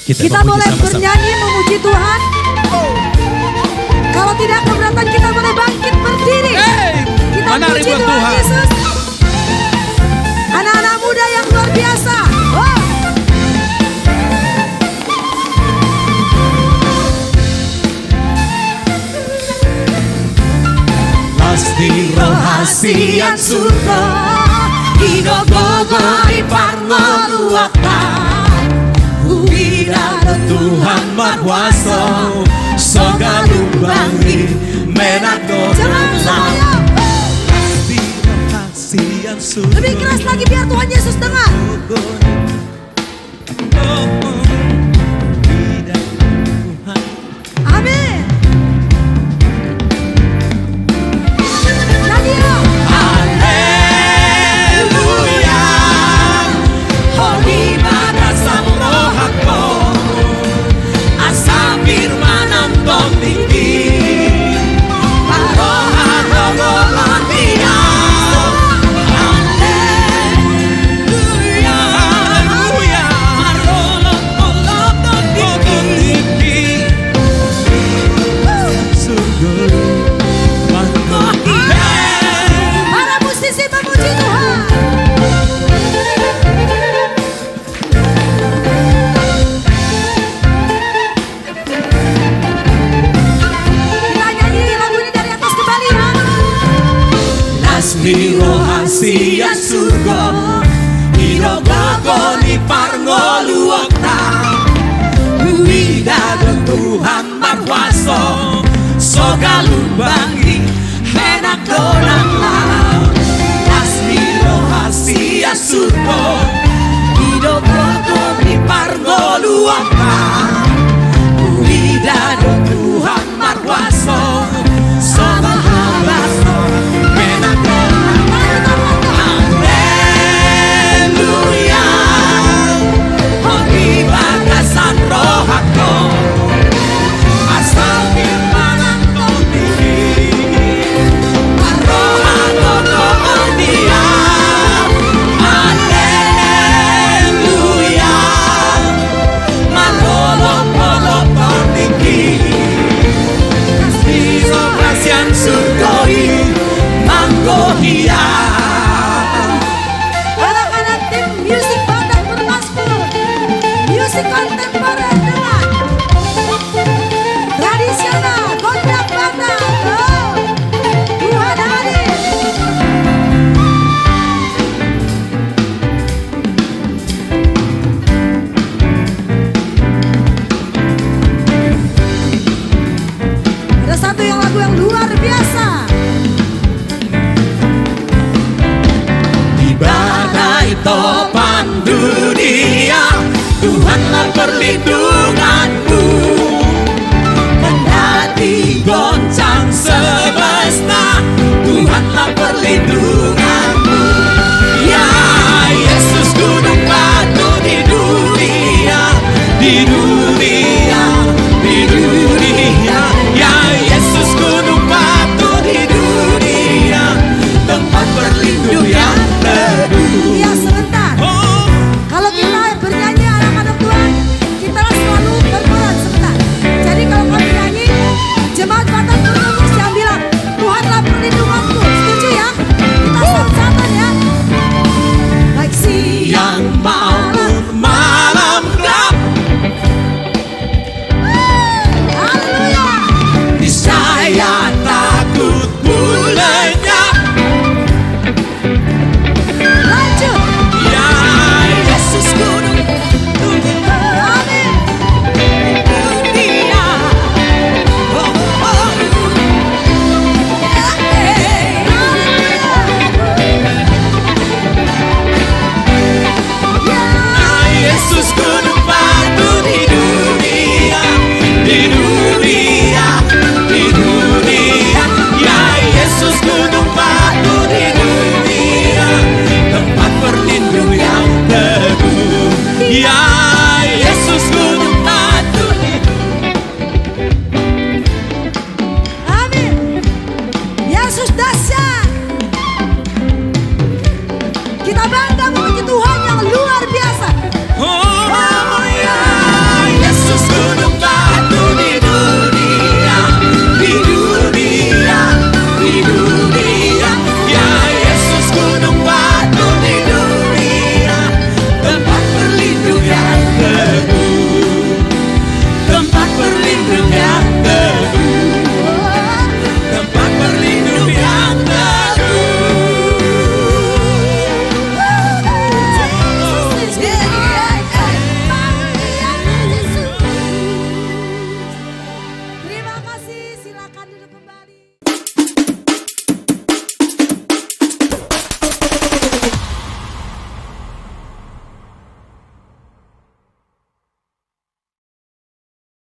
Kita boleh bernyanyi memuji Tuhan. Kalau tidak keberatan kita boleh bangkit berdiri. Kita memuji Tuhan Yesus. Anak-anak muda yang luar biasa. Pasti rahasia surga Hidogogori parngoluakta Uwira Tuhan marwaso Soga lumbangi menako dalam Pasti rahasia surga. Lebih keras lagi biar Tuhan Yesus dengar. Amin. Rahasia surga Hidogogoni parngoluakta Uwira Tuhan marwaso Soga lumbangi menak donang lalau Asli rahasia surga Hidogogoni parngoluakta Uwira Tuhan marwaso Soga lumbangi menak donang Anak-anak tim musik Padang Bermaskur, musik kontemporer dengan tradisional gondang Padang. Tuhan hadir. Ada satu lagu yang luar biasa. Badai topan dunia Tuhanlah perlindungan